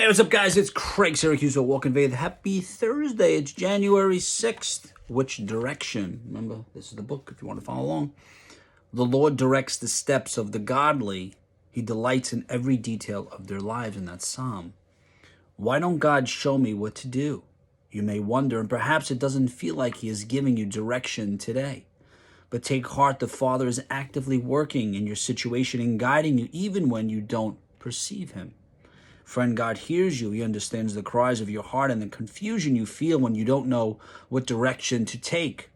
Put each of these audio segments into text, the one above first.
Hey, what's up, guys? It's Craig Syracusa, Walking Faith. Happy Thursday. It's January 6th. Which direction? Remember, this is the book if you want to follow along. The Lord directs the steps of the godly. He delights in every detail of their lives in that psalm. Why don't God show me what to do? You may wonder, and perhaps it doesn't feel like He is giving you direction today. But take heart, the Father is actively working in your situation and guiding you even when you don't perceive Him. Friend, God hears you. He understands the cries of your heart and the confusion you feel when you don't know what direction to take.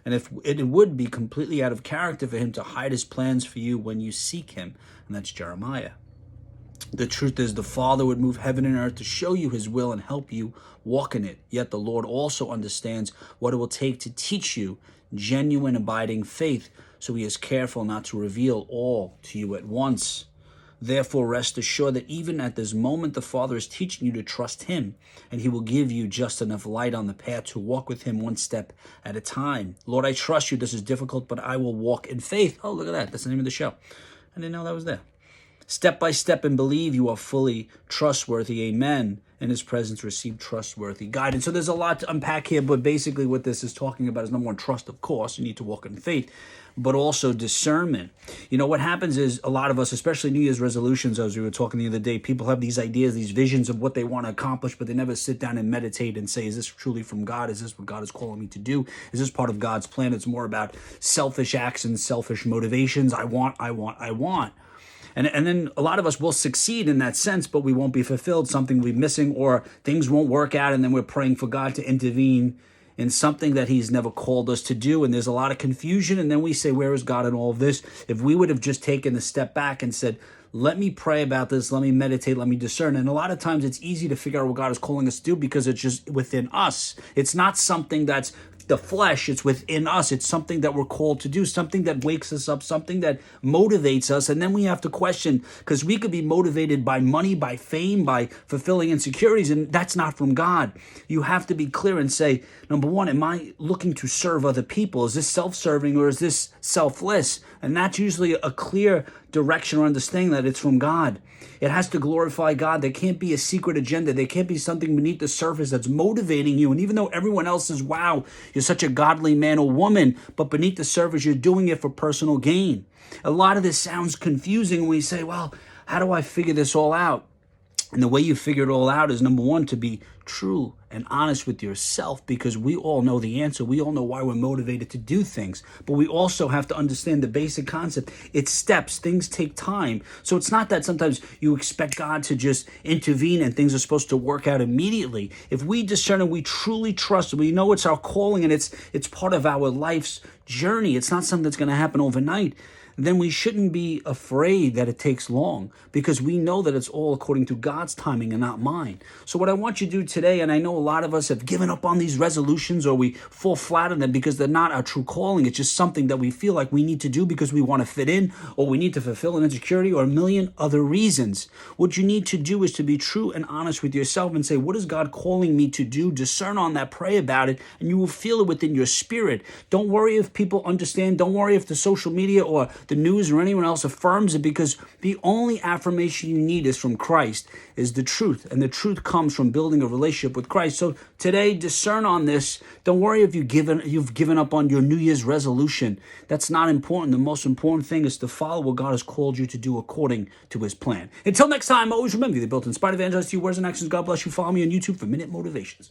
And if it would be completely out of character for Him to hide His plans for you when you seek Him. And that's Jeremiah. The truth is, the Father would move heaven and earth to show you His will and help you walk in it. Yet the Lord also understands what it will take to teach you genuine abiding faith, so He is careful not to reveal all to you at once. Therefore, rest assured that even at this moment, the Father is teaching you to trust Him, and He will give you just enough light on the path to walk with Him one step at a time. Lord, I trust you. This is difficult, but I will walk in faith. Oh, look at that. That's the name of the show. I didn't know that was there. Step by step and believe you are fully trustworthy. Amen. In His presence, receive trustworthy guidance. So there's a lot to unpack here, but basically what this is talking about is number one, trust, of course. You need to walk in faith, but also discernment. You know, what happens is a lot of us, especially New Year's resolutions, as we were talking the other day, people have these ideas, these visions of what they want to accomplish, but they never sit down and meditate and say, is this truly from God? Is this what God is calling me to do? Is this part of God's plan? It's more about selfish actions, selfish motivations. I want. And then a lot of us will succeed in that sense, but we won't be fulfilled. Something we're missing, or things won't work out, and then we're praying for God to intervene in something that He's never called us to do. And there's a lot of confusion, and then we say, where is God in all of this? If we would have just taken a step back and said, let me pray about this, let me meditate, let me discern. And a lot of times it's easy to figure out what God is calling us to do because it's just within us. It's not something that's the flesh, it's within us. It's something that we're called to do, something that wakes us up, something that motivates us. And then we have to question, because we could be motivated by money, by fame, by fulfilling insecurities, and that's not from God. You have to be clear and say, number one, am I looking to serve other people? Is this self-serving or is this selfless? And that's usually a clear direction or understanding that it's from God. It has to glorify God. There can't be a secret agenda. There can't be something beneath the surface that's motivating you. And even though everyone else says, wow, you're such a godly man or woman, but beneath the surface, you're doing it for personal gain. A lot of this sounds confusing when you say, well, how do I figure this all out? And the way you figure it all out is, number one, to be true and honest with yourself, because we all know the answer. We all know why we're motivated to do things. But we also have to understand the basic concept. It's steps. Things take time. So it's not that sometimes you expect God to just intervene and things are supposed to work out immediately. If we discern and we truly trust, we know it's our calling and it's part of our life's journey. It's not something that's going to happen overnight. Then we shouldn't be afraid that it takes long, because we know that it's all according to God's timing and not mine. So what I want you to do today, and I know a lot of us have given up on these resolutions, or we fall flat on them because they're not our true calling. It's just something that we feel like we need to do because we want to fit in, or we need to fulfill an insecurity, or a million other reasons. What you need to do is to be true and honest with yourself and say, what is God calling me to do? Discern on that, pray about it, and you will feel it within your spirit. Don't worry if people understand. Don't worry if the social media or the news or anyone else affirms it, because the only affirmation you need is from Christ, is the truth. And the truth comes from building a relationship with Christ. So today, discern on this. Don't worry if you've given up on your New Year's resolution. That's not important. The most important thing is to follow what God has called you to do according to His plan. Until next time, always remember, you're the built-inspired evangelist. Your words and actions. God bless you. Follow me on YouTube for Minute Motivations.